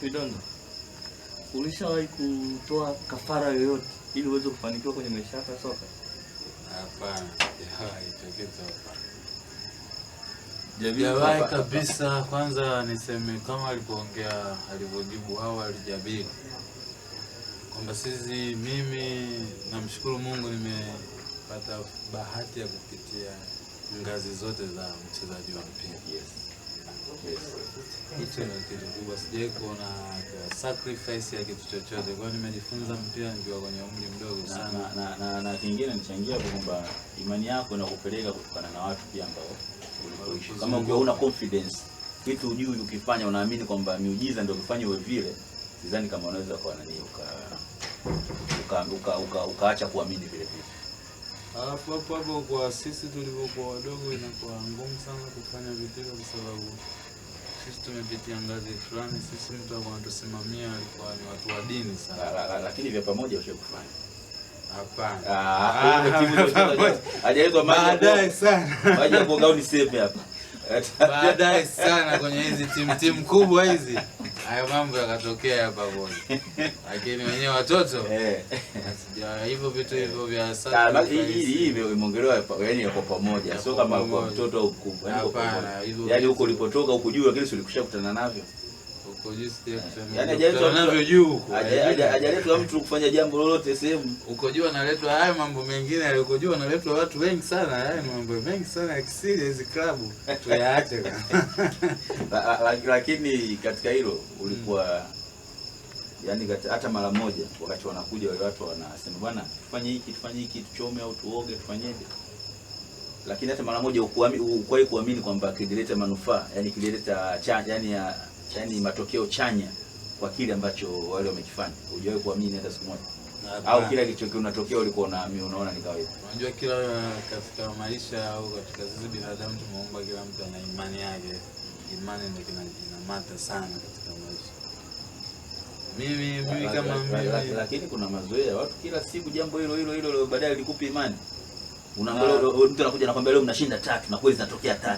Vidonda, ulishawahi kutoa kafara yoyote ili uweze kufanikiwa kwenye maisha yako ya soka? Hapana, Jawahi kabisa. Kwanza niseme kama alivyojibu awali Jabir kwamba mimi namshukuru Mungu nimepata bahati ya kupitia ngazi zote za mchezaji wa mpira. Hicho ndio kitu kubwa, sijawahi kuona sacrifice ya kitu chochote. Kwa nimejifunza mpira nikiwa kwenye umri mdogo sana. Na kingine nichangia kwamba imani yako inakupeleka kutokana na watu pia ambao ulipoishi. Kama ukiwa una confidence, kitu ujui ukifanya unaamini kwamba miujiza ndio kufanya wewe vile, sidhani kama unaweza kwa nani ukaacha kuamini vile vile. Hapo kwa sisi tulivyokuwa wadogo inakuwa ngumu sana kufanya vitu kwa sababu sisi tumepitia ngazi fulani. Sisi mtu anatusimamia alikuwa ni watu wa dini sana. Lakini vya pamoja ushakufanya? Hapana. Hajaitwa baadaye sana. Waje kuoga unisepe hapa. Baadaye sana kwenye hizi timu kubwa hizi. Hayo mambo yakatokea hapa bwana. Lakini wenyewe watoto sija hivyo vitu hivyo vya sasa. Hivi imeongelewa yaani kwa pamoja. Sio kama kwa mtoto au mkubwa. Yaani huko ulipotoka huko juu lakini ulikushakutana navyo. Uko juu sio kusema. Yaani hajaletwa navyo juu huko. Hajaletwa mtu kufanya jambo lolote sehemu. Uko juu analetwa haya mambo mengine aliko juu analetwa watu wengi sana. Haya ni mambo mengi sana ya kisiri hizi klabu. Tuyaache. Lakini katika hilo ulikuwa yani hata mara moja wakati wanakuja wale watu wanasema bwana tufanye hiki tuchome au tuoge tufanyeje, lakini hata mara moja ukuwahi kuamini kwamba kilileta manufaa, yani kilileta yani matokeo chanya kwa kile ambacho wale wamekifanya? Hujawahi kuamini hata siku moja? Au kila kitu kinatokea ulikuwa unaona ni kawaida? Unajua kila katika maisha au katika sisi binadamu tumeomba kila mtu ana imani yake. Imani ndio kinamata sana katika maisha. Mimi kama mimi, lakini kuna mazoea watu kila siku jambo hilo baadaye likupe imani. Unaangalia mtu anakuja anakuambia leo mnashinda 3 na kweli zinatokea 3.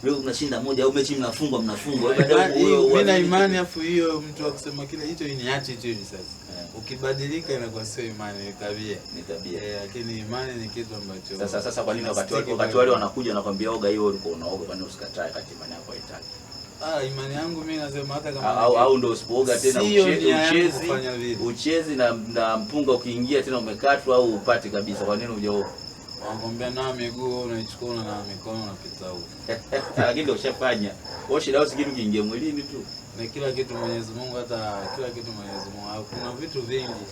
Leo mnashinda 1 au mechi mnafungwa. Baadaye mimi na imani afu hiyo mtu akisema kile hicho ni attitude sasa. Ukibadilika inakuwa sio imani, ni tabia. Lakini imani ni kitu ambacho sasa kwa nini wakati wale wanakuja anakuambia oga hiyo ulikuwa unaoga, kwani usikatae kati imani yako haitaki? Imani yangu mimi nasema hata kama au ndio usipooga tena uchezi na mpunga ukiingia tena umekatwa au upate kabisa, kwa nini hujaoga? Wanakuambia na miguu unaichukua na mikono unapita huko. Lakini ndio ushafanya. Wewe shida usikitu kiingia mwilini tu. Na kila kitu Mwenyezi Mungu, hata kila kitu Mwenyezi Mungu. Kuna vitu vingi.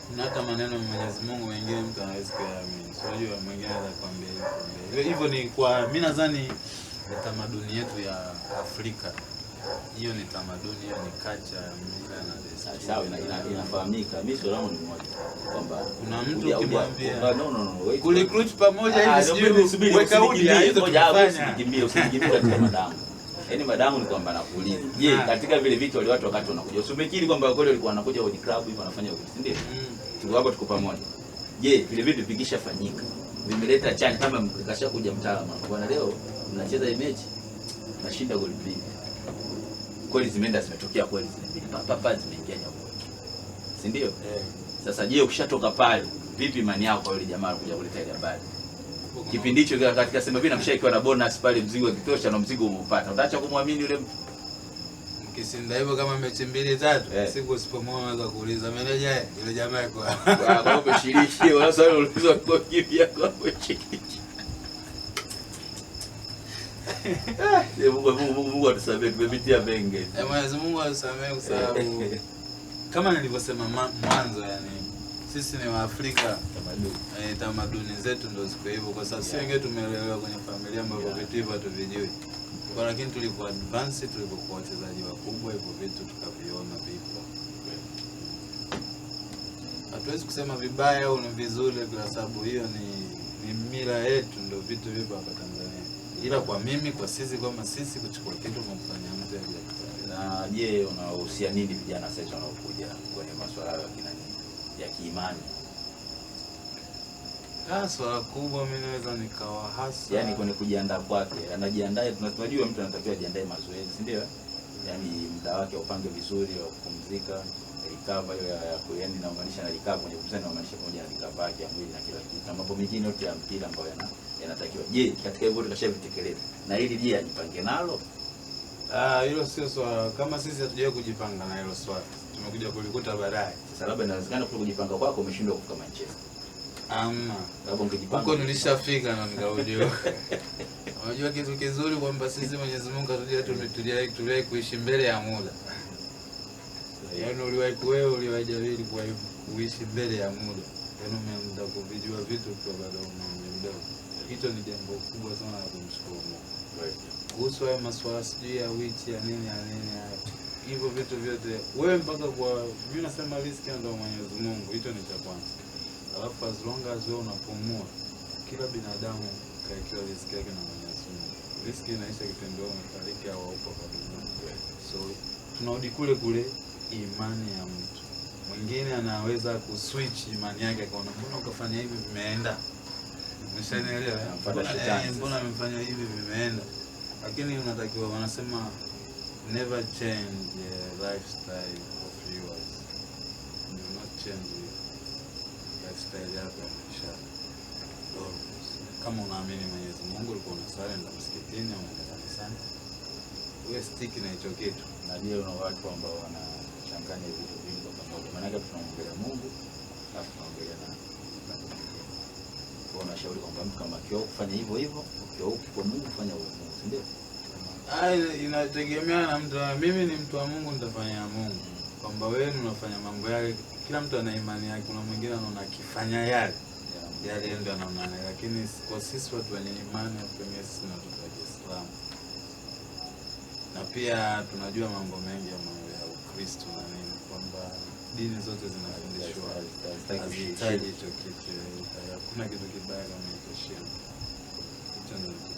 Kuna hata maneno ya Mwenyezi Mungu mengine mtu anaweza kuamini. Unajua mwingine anakuambia hivyo. Hivyo ni kwa mimi nadhani tamaduni yetu ya Afrika. Hiyo ni tamaduni, hiyo ni culture ya mila na desturi. Sawa, inafahamika. Mimi swali langu ni moja kwamba kuna mtu ukimwambia no kulicruit pamoja hivi sijui weka udi hizo tunafanya. Usikimbie katika madamu. Yaani madamu ni kwamba nakuuliza. Je, katika vile vitu wale watu wakati wanakuja usumekiri kwamba kweli walikuwa wanakuja kwenye club hivi wanafanya vitu, si ndio? Tuko hapo tuko pamoja. Je, vile vitu vikishafanyika vimeleta chanya kama kashakuja mtaalamu bwana leo mnacheza hii mechi nashinda goli 2. Kweli zimetokea kweli papa zimeingia nyako, si ndio? Sasa je, ukishatoka pale vipi imani yako kwa yule jamaa kuja kuleta ile habari? Kipindi hicho katika sema vile namshakiwa na bonus pale, mzigo kitosha na mzigo umepata, utaacha kumwamini yule mtu? Mkisinda hivyo kama mechi 2-3 siku usipomwona unaweza kuuliza meneja yule jamaa yuko kwa umeshiriki wala swali ulizwa kwa kipi yako hapo chiki. Mungu atusamehe tumepitia mengi. Mwenyezi Mungu atusamehe kwa sababu kama nilivyosema mwanzo, yani sisi ni Waafrika, tamaduni zetu ndio ziko hivyo. Kwa sababu sisi wengine tumelelewa kwenye familia ambapo vitu hivyo hatuvijui. Kwa lakini tulipo advance, tulipokuwa wachezaji wakubwa, hivyo vitu tukaviona vipo. Hatuwezi kusema vibaya au ni vizuri kwa sababu hiyo ni mila yetu, ndio vitu vipo hapa Tanzania. Ila kwa mimi, kwa sisi kama sisi kuchukua kitu kumfanya mtu aje. Na je, unahusia nini vijana sasa wanaokuja kwenye masuala ya kiimani? Swala kubwa mimi naweza nikawa hasa yani kwenye kujiandaa kwake, anajiandae. Tunajua mtu anatakiwa ajiandae mazoezi, si ndio? yani muda wake upange vizuri wa kupumzika, recover hiyo ya yaani inamaanisha na recover kwenye kupumzika inamaanisha pamoja na recover yake ya mwili na kila kitu. Na mambo mengine yote ya mpira ambayo yanatakiwa. Je, katika hivyo tukashavitekeleza. Na hili je ajipange nalo? Hilo sio swala. Kama sisi hatujawahi kujipanga na hilo swala. Tumekuja kulikuta baadaye. Sasa labda inawezekana kwa kujipanga kwako umeshindwa kufika Manchester. Labda ungejipanga. Huko nilishafika na nikaujua. Unajua kitu kizuri kwamba sisi Mwenyezi Mungu tuliwahi kuishi mbele ya muda. Yaani uliwahi jawili kuishi mbele ya muda. Yaani umeanza kuvijua vitu kwa bado mdogo. Hicho ni jambo kubwa sana la kumshukuru Mungu. Kuhusu hayo maswala sijui ya wiki ya nini hivyo vitu vyote wewe mpaka kwa mimi nasema riziki ndio Mwenyezi Mungu, hicho ni cha kwanza. Alafu as long as wewe unapumua, kila binadamu kaikiwa riziki yake na Mwenyezi Mungu. Riziki inaisha kitendo umefariki au upo kwa dunia. So tunarudi kule imani ya mtu. Mwingine anaweza kuswitch imani yake akaona mbona ukafanya hivi vimeenda. Umeshanielewa? Mbona amefanya hivi vimeenda. Lakini unatakiwa wanasema never change the lifestyle of yours. Do not change lifestyle yako ya maisha. Kama unaamini Mwenyezi Mungu ulikuwa unasali na msikitini au unaenda kanisani, wewe stick na hicho kitu. Na je, una watu ambao wanachanganya vitu vingi kwa pamoja. Maana yake tunaongelea Mungu alafu tunaongelea na kwa unashauri kwamba mtu kama kio kufanya hivyo ukio kwa Mungu kufanya hivyo, ndio? Inategemea na mtu. Mimi ni mtu wa Mungu, nitafanya Mungu. Kwamba wewe unafanya mambo yake, kila mtu ana imani yake. Kuna mwingine anaona akifanya yale ndio anaona, lakini kwa sisi watu wenye imani ya sisi na watu wa Kiislamu. Na pia tunajua mambo mengi ya mambo ya Ukristo na nini, kwamba dini zote zinafundishwa hazihitaji hicho kitu. Hakuna kitu kibaya kama hicho. Hicho ndio